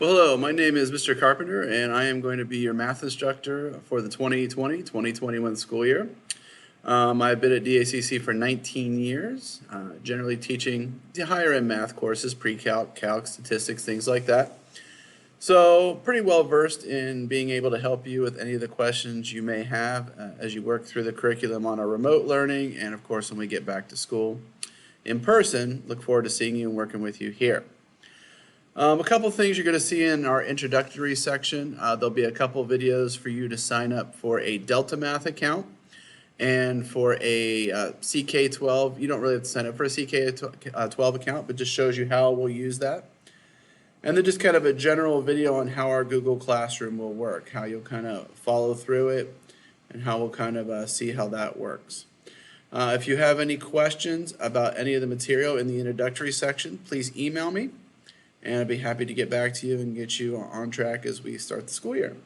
Well, hello, my name is Mr. Carpenter, and I am going to be your math instructor for the 2020-2021 school year. I've been at DACC for 19 years, generally teaching the higher end math courses, pre-calc, calc, statistics, things like that. So pretty well versed in being able to help you with any of the questions you may have as you work through the curriculum on our remote learning, and of course when we get back to school in person. Look forward to seeing you and working with you here. A couple things you're going to see in our introductory section. There'll be a couple videos for you to sign up for a Delta Math account and for a CK12. You don't really have to sign up for a CK12 account, but just shows you how we'll use that. And then just kind of a general video on how our Google Classroom will work, how you'll kind of follow through it, and how we'll kind of see how that works. If you have any questions about any of the material in the introductory section, please email me, and I'd be happy to get back to you and get you on track as we start the school year.